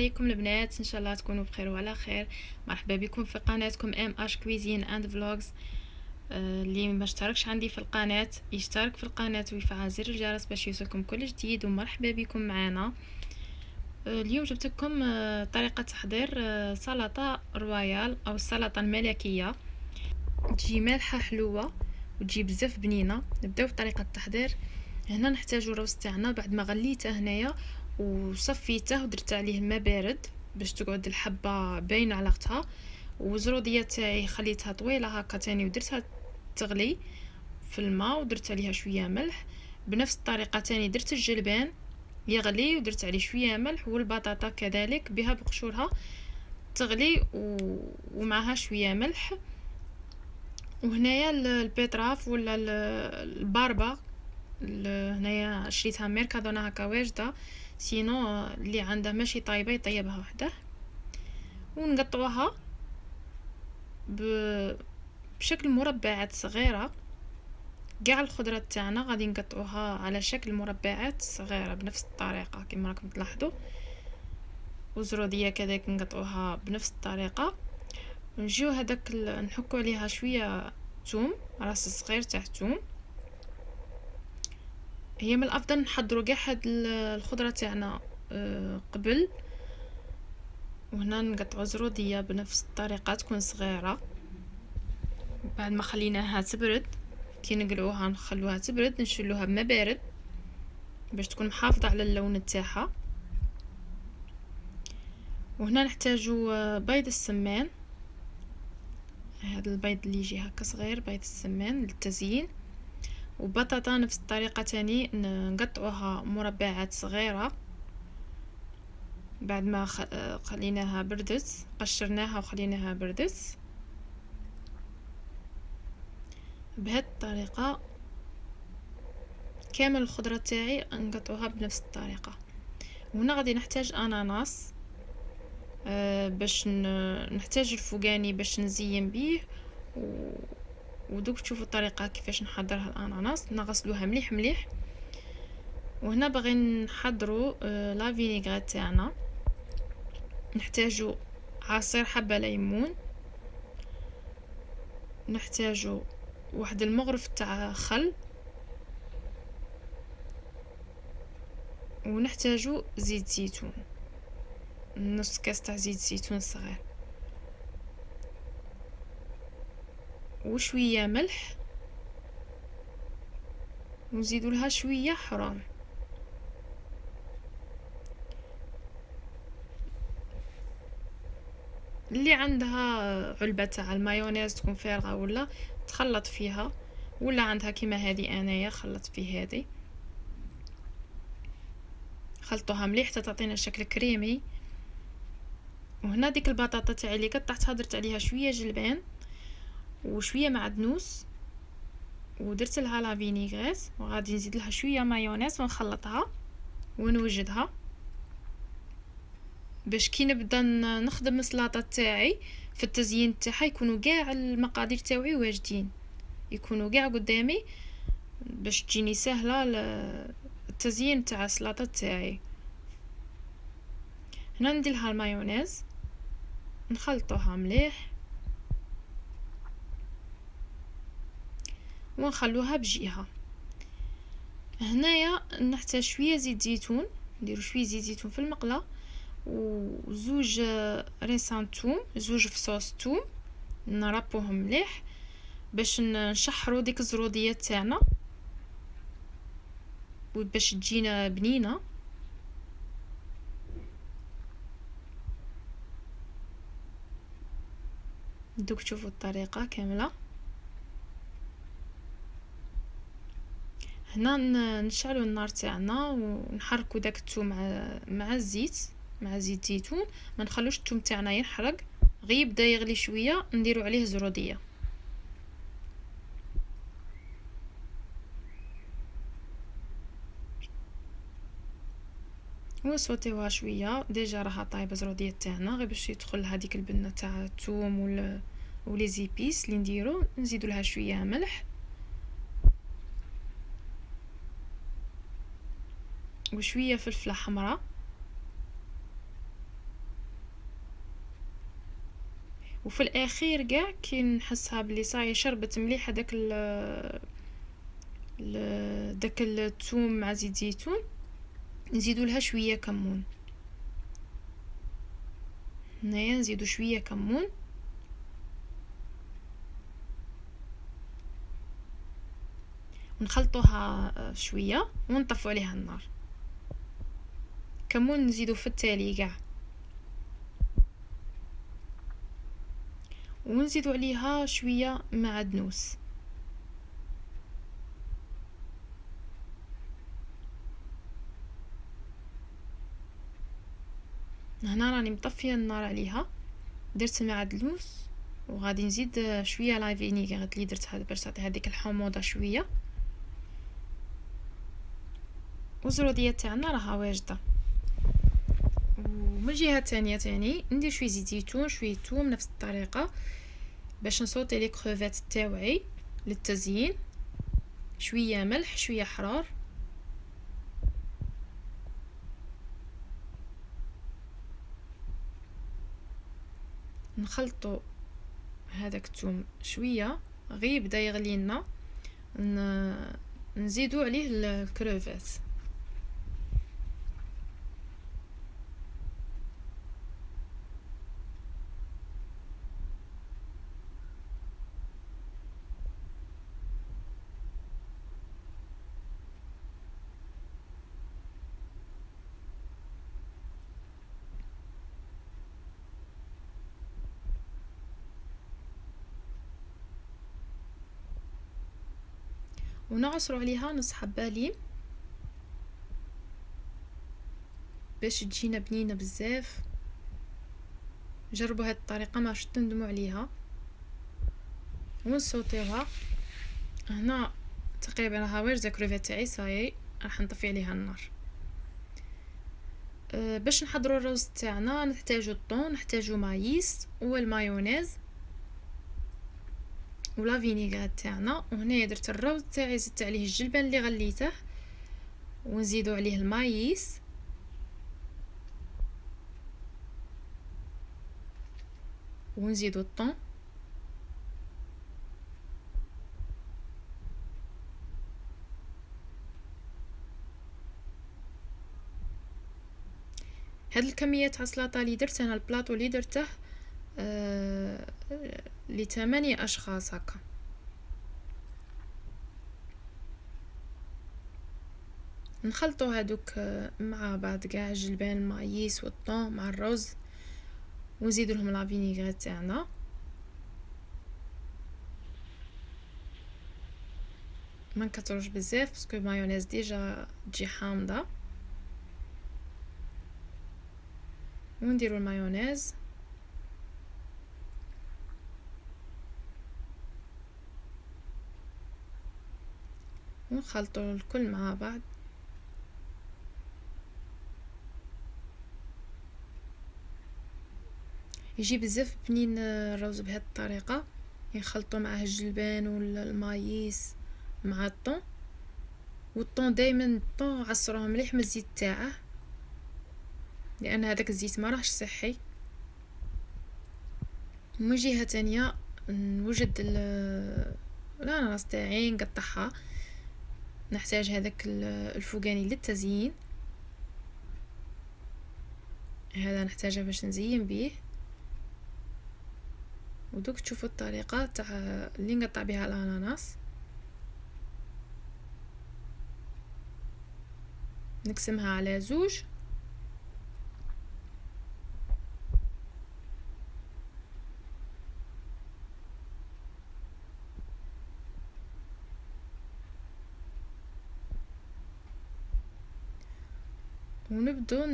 عليكم البنات، ان شاء الله تكونوا بخير وعلى خير. مرحبا بكم في قناتكم ام اش كويزين اند فلوجز. اللي ما اشتركش عندي في القناه يشترك في القناه ويفعل زر الجرس باش يوصلكم كل جديد. ومرحبا بكم معنا. اليوم جبت لكم طريقه تحضير سلطه رويال او السلطه الملكيه. تجي مالحه حلوه وتجي بزاف بنينه. نبداو بطريقه التحضير. هنا نحتاج الروز تاعنا بعد ما غليته هنايا وصفيته ودرت عليه الماء بارد باش تقعد الحبه باينه على اختها. والزروديه تاعي خليتها طويله هكا تاني ودرتها تغلي في الماء ودرت عليها شويه ملح. بنفس الطريقه تاني درت الجلبان يغلي ودرت عليه شويه ملح، والبطاطا كذلك بها بقشورها تغلي ومعها شويه ملح. وهنايا البيتراف ولا الباربا هنايا شريتها ميركادونا هكا واجده، سينو اللي عنده ماشي طايبه يطيبها وحده. ونقطعوها بشكل مربعات صغيره. كاع الخضره تاعنا غادي نقطعوها على شكل مربعات صغيره بنفس الطريقه كما راكم تلاحظوا. وزروديه كذلك نقطعوها بنفس الطريقه. نجيو هذاك نحكوا عليها شويه ثوم، راس صغير تاع ثوم. هي من الافضل نحضروا كاع هاد الخضره تاعنا قبل. وهنا نقطعوا زروديه بنفس الطريقه تكون صغيره. بعد ما خليناها تبرد كي نقلعوها نخلوها تبرد نشلوها بما بارد باش تكون محافظه على اللون تاعها. وهنا نحتاجوا بيض السمان، هذا البيض اللي يجي هكا صغير بيض السمان للتزيين. وبطاطا نفس الطريقه تاني نقطعوها مربعات صغيره. بعد ما خليناها بردت قشرناها وخليناها بردت بهذه الطريقه. كامل الخضره تاعي نقطعوها بنفس الطريقه. وهنا غادي نحتاج اناناس باش نحتاج الفوقاني باش نزين به ودوك تشوفوا الطريقه كيفاش نحضرها. الاناناس نغسلوها مليح مليح. وهنا باغي نحضروا لا فينيغريت تاعنا. نحتاجوا عصير حبه ليمون، نحتاجوا واحد المغرف تاع خل، ونحتاجوا زيت زيتون، نص كاس تاع زيت زيتون صغير، وشويه ملح، ونزيدوا لها شويه حرام. اللي عندها علبه تاع المايونيز تكون فارغه ولا تخلط فيها، ولا عندها كيما هذه انايا خلط في هذه. خلطوها مليح حتى تعطينا شكل كريمي. وهنا ديك البطاطا تاعي اللي قطعتها درت عليها شويه جلبان وشويه معدنوس ودرت لها لا فينيغريت، وغادي نزيد لها شويه مايونيز ونخلطها ونوجدها باش كي نبدا نخدم السلطه تاعي في التزيين تاعها يكونوا كاع المقادير تاعي واجدين، يكونوا كاع قدامي باش تجيني سهله التزيين تاع السلطه تاعي. هنا ندير لها المايونيز نخلطوها مليح ونخلوها بجهه. هنايا نحتاج شويه زيت زيتون، نديرو شويه زيت زيتون في المقله وزوج ريسان توم، زوج فصوص توم نربوهم مليح باش نشحروا ديك الزروديات تاعنا وباش تجينا بنينه. دوك تشوفوا الطريقه كامله. هنا نشعلوا النار تاعنا ونحركوا داك الثوم مع الزيت، مع زيت زيتون. ما نخلوش الثوم تاعنا ينحرق، غير يبدا يغلي شويه نديروا عليه زروديه ونصوتيوها شويه. ديجا راها طايبه زروديه تاعنا، غير باش يدخل هذيك البنه تاع الثوم ولي زيبيس اللي نديرو. نزيدوا لها شويه ملح وشويه فلفله حمراء وفي الاخير كاع كي نحسها بلي صاي شربت مليح هذاك داك الثوم مع زيت زيتون، نزيدوا لها شويه كمون. هنايا نزيدوا شويه كمون، ونخلطوها شويه ونطفوا عليها النار. كمون نزيدو في التالي كاع، ونزيدو عليها شويه معدنوس. هنا راني مطفيه النار عليها، درت معدنوس وغادي نزيد شويه لا فينيغر اللي درتها باش تعطي هذيك الحموضه شويه. والزروديه تاعنا راها واجده. ومن الجهه الثانيه تاني ندير شويه زيت زيتون شويه ثوم نفس الطريقه باش نصوتي لي كروفيت تاوعي للتزيين، شويه ملح شويه حرار. نخلطوا هذاك الثوم شويه غير يبدا يغلي لنا، نزيدوا عليه الكروفيت. ونعصروا عليها نص حبه ليم باش تجينا بنينه بزاف. جربوا هذه الطريقه ما راح تندموا عليها. ونصوتيوها. هنا تقريبا راها واجده كروفيت تاعي صاي، راح نطفي عليها النار. باش نحضروا الرز تاعنا نحتاجو الطون، نحتاجو مايس والمايونيز ولا فينيغريت تاعنا. وهنا درت الروز تاعي زدت عليه الجلبان اللي غليته، ونزيدو عليه المايس ونزيدو الطون. هاد الكميه تاع السلطه اللي درت انا، البلاطو اللي درته ل8 اشخاص هكا. نخلطو هادوك مع بعض كاع، الجلبان المايس والطون مع الرز، ونزيدو لهم لا فينيغريت تاعنا. ما نكتروش بزاف باسكو المايونيز ديجا تجي حامضه. ونديرو المايونيز ونخلطو الكل مع بعض. يجي بزاف بنين الرز بهذه الطريقه، يخلطوا معاه الجلبان والمايس مع الطون. والطون دائما الطون عصروه مليح من الزيت تاعه، لان هذاك الزيت ما راهش صحي. من جهه تانية نوجد الاناناس تاعي نقطعها. نحتاج هذاك الفوقاني للتزيين، هذا نحتاجه باش نزين بيه. ودوك تشوفوا الطريقه تاع اللي نقطع بها الاناناس. نقسمها على زوج، ونبدو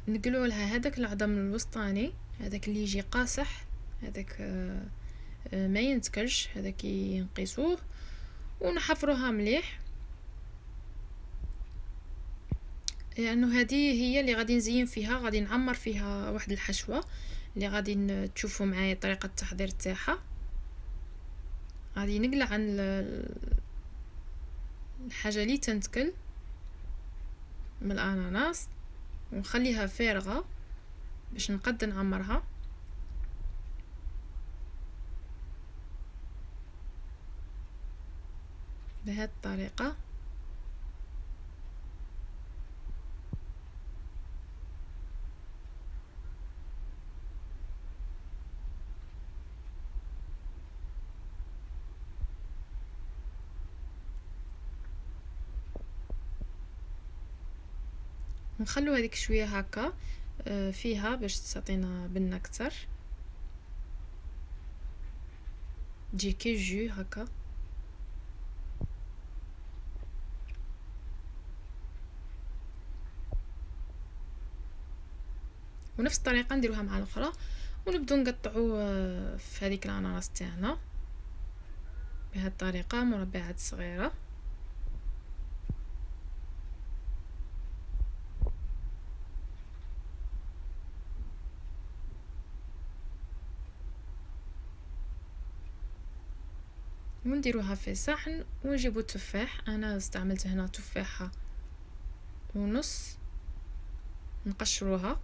نقلوا لها هذاك العظم الوسطاني، هذاك اللي يجي قاصح، هذاك ما ينتكلش، هذاك ينقصوه ونحفروها مليح. لانه هذه هي اللي غادي نزين فيها، غادي نعمر فيها واحد الحشوه اللي غادي تشوفوا معايا طريقه التحضير تاعها. غادي نقلع عن الحاجه اللي تنتكل من الاناناس ونخليها فارغه باش نقد نعمرها. بهذه الطريقة. نخلو هذيك شويه هكا فيها باش تعطينا بنه اكثر، تجي كي جو هكا. ونفس الطريقه نديروها مع الاخرى، ونبدو نقطعو في هذيك الاناناس تاعنا بهذه الطريقه مربعات صغيره. ونديروها في صحن ونجيبو التفاح. انا استعملت هنا تفاحه ونص، نقشروها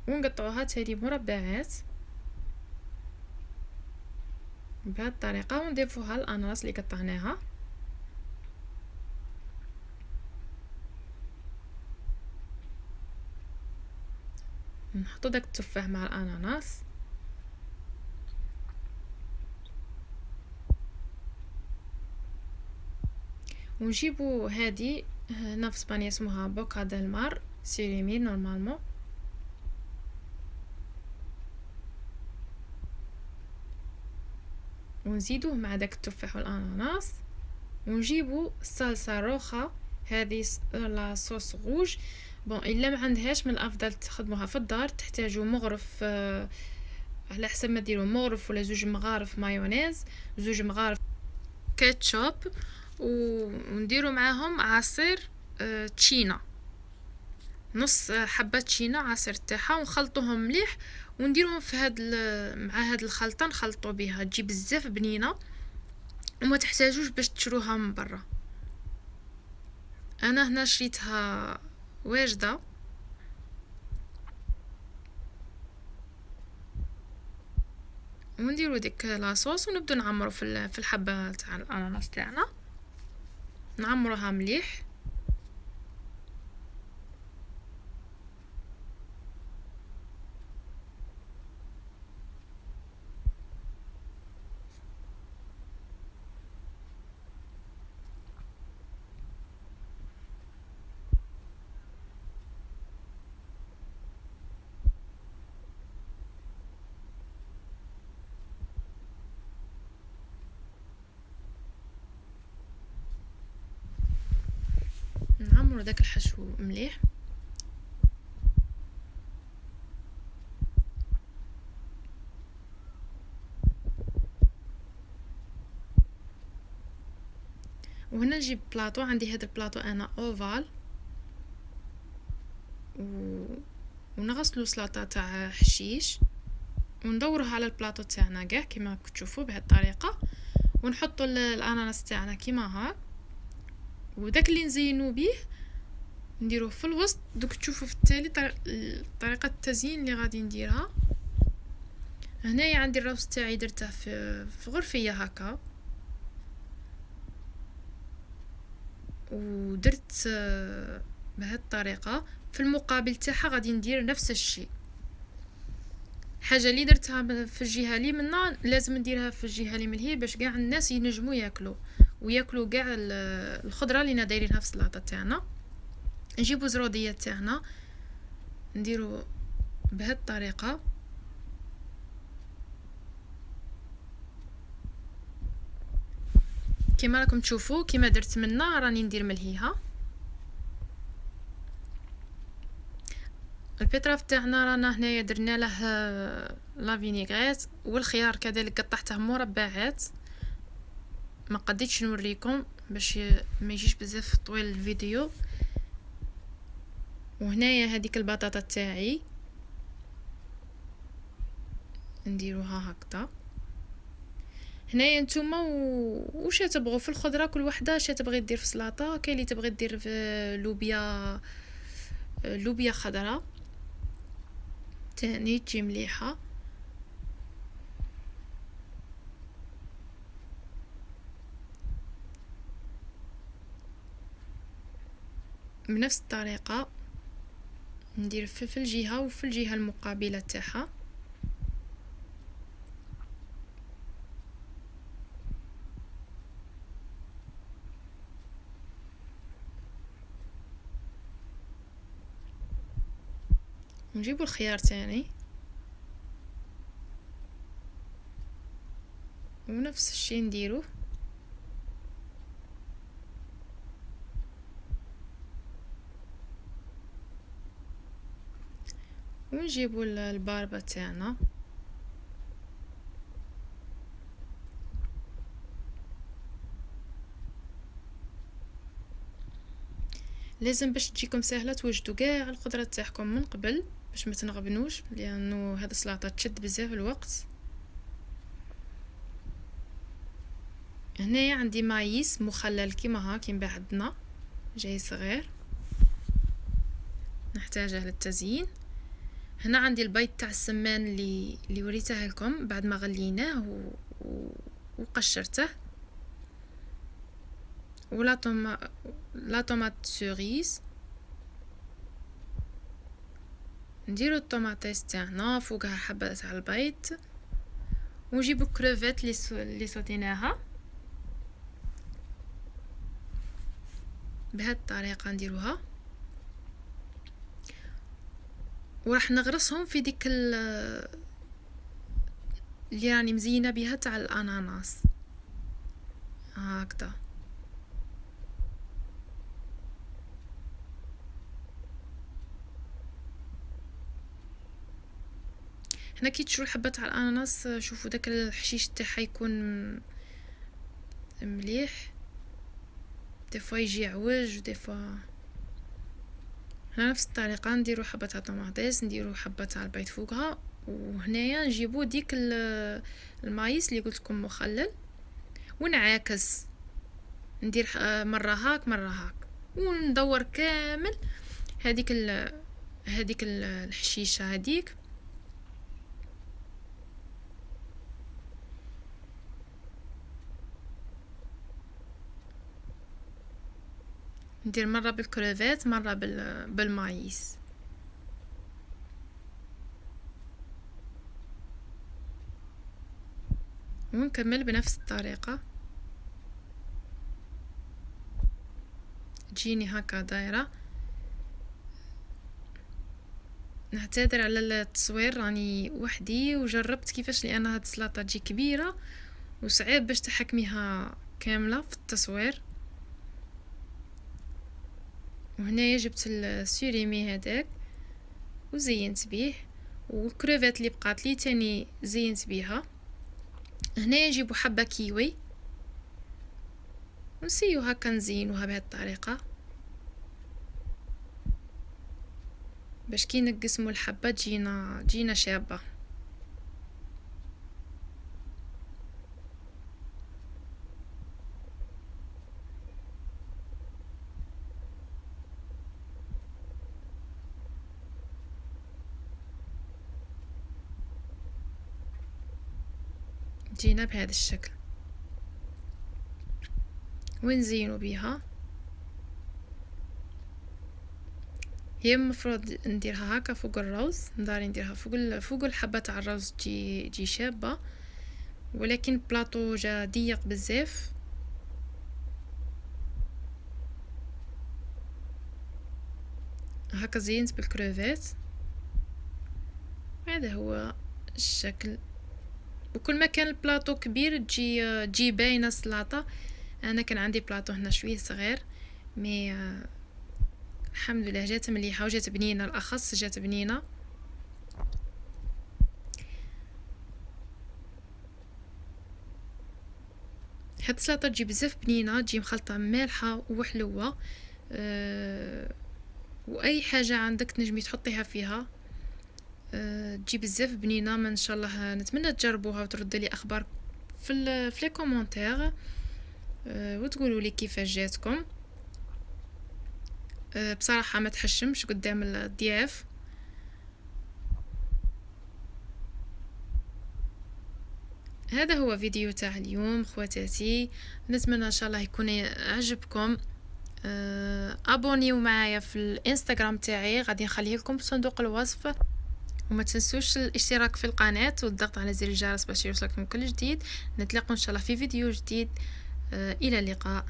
ونقطعوها تالي مربعات بهذه الطريقه، ونضيفوها الاناناس اللي قطعناها. نحطو داك التفاح مع الاناناس، ونجيبو هادي هنا في اسبانيا اسمها بوكا ديل مار سيريمي نورمالمون. ونزيدوه مع داك التفاح والاناناس، ونجيبو الصلصه روخه هذه لا صوص روج. بون الا ما عندهاش من الافضل تخدموها في الدار، تحتاجوا مغرف على حسب ما ديروا مغرف ولا زوج مغارف مايونيز، زوج مغارف كاتشوب، ونديروا معاهم عصير تشينا، نص حبه تشينا عصير تاعها، ونخلطوهم مليح ونديرهم في مع هاد الخلطه نخلطوا بها، تجي بزاف بنينه وما تحتاجوش باش تشروها من برا. انا هنا شريتها واجده. ونديرو ديك لاصوص ونبدو نعمرو في الحبه تاع الاناناس تاعنا، نعمروها مليح. نعمرو داك الحشو مليح. وهنا نجيب بلاطو، عندي هذا البلاطو انا اوفال، ونغسلو سلطه تاع حشيش وندوروها على البلاطو تاعنا كاع كيما تشوفوا بهذه الطريقه، ونحطوا الاناناس تاعنا كيما هاك، وداك اللي نزينو به نديروه في الوسط. دوك تشوفوا في التالي طريقه التزيين اللي غادي نديرها. هنايا عندي الروز تاعي درته في غرفيه هكا، ودرت بهذه الطريقه. في المقابل تاعها غادي ندير نفس الشيء، حاجه اللي درتها في الجهه اليمنى لازم نديرها في الجهه اليمنى باش كاع الناس ينجموا ياكلوا كاع الخضره اللي دايرينها في السلطه تاعنا. نجيبو زروديه تاعنا نديرو بهذه الطريقه، كما راكم تشوفوا كما درت منا راني ندير ملهيها. البيتراف تاعنا رانا هنايا درنا له لا فينيغريت، والخيار كذلك قطعته مربعات. ما قديتش نوريكم باش ما يجيش بزاف طويل الفيديو. وهنايا هذيك البطاطا تاعي نديروها هكذا. هنايا نتوما واش تبغوا في الخضره، كل وحده اش تبغي دير في السلطه. كاين اللي تبغي دير في لوبيا خضراء تاني تجي مليحه. بنفس الطريقة ندير في الجهة وفي الجهة المقابلة تاعها. نجيبو الخيار تاني ونفس الشي نديروه، ونجيبو الباربة تاعنا لازم باش تجيكم سهله توجدوا كاع الخضره تاعكم من قبل باش ما تنغبنوش، لانه هذا السلطه تشد بزاف الوقت. هنايا عندي مايس مخلل كيما ها كيما عندنا جاي صغير نحتاجه للتزيين. هنا عندي البيض تاع السمان اللي وريته لكم بعد ما غليناه وقشرته، ولا لا طوماط سوريز. نديرو الطوماطيس تاعنا فوقها حبه تاع البيض، ونجيبو كروفيت اللي صوتيناها بهذه الطريقه نديروها، وراح نغرسهم في ديك اللي راني مزينه بها تاع الاناناس هكذا. هنا كي تشرو الحبه تاع الاناناس شوفوا داك الحشيش تاعها يكون مليح، دي فوا يجي عوج ودي فوا. هنا نفس الطريقه نديرو حبه تاع طوماطيس، نديرو حبه تاع البيض فوقها، وهنايا نجيبو ديك المايس اللي قلت لكم مخلل ونعاكس، ندير مره هاك مره هاك وندور كامل هذيك الحشيشه هذيك. ندير مره بالكروفيت مره بالمايس. ونكمل بنفس الطريقه، تجيني هكا دايره. نعتذر على التصوير راني وحدي وجربت كيفاش، لان هاد السلطه تجي كبيره وصعيب باش تحكميها كامله في التصوير. وهنايا جبت السوريمي هذاك وزينت بيه، والكروفيت اللي بقات لي تاني زينت بيها. هنايا نجيبو حبه كيوي ونسيو هكا نزينوها بهذه الطريقه باش كي نقسمو الحبه تجينا شابه. جينا بهذا الشكل ونزينو بيها. هي المفروض نديرها هكا فوق الروز، نداري نديرها فوق الحبه تاع الروز تجي شابه، ولكن بلاطو جا ضيق بزاف. هكا زينت بالكروفيت، هذا هو الشكل. وكل ما كان البلاطو كبير تجي باينه السلطه. انا كان عندي بلاطو هنا شويه صغير مي الحمد لله جات مليحه وجات بنينه، الاخص جات بنينه. هاد السلطه تجي بزاف بنينه، تجي مخلطه مالحه وحلوه. واي حاجه عندك تنجمي تحطيها فيها تجي بزاف بنينه. ما ان شاء الله نتمنى تجربوها وتردوا لي اخبار في لي كومونتير وتقولوا لي كيفاش جاتكم. بصراحه ما تحشمش قدام الضياف. هذا هو فيديو تاع اليوم خواتاتي، نتمنى ان شاء الله يكون عجبكم. ابونيو معايا في الانستغرام تاعي، غادي نخليه لكم في صندوق الوصف. وما تنسوش الاشتراك في القناة والضغط على زر الجرس باش يوصلكم كل جديد. نتلاقوا ان شاء الله في فيديو جديد. الى اللقاء.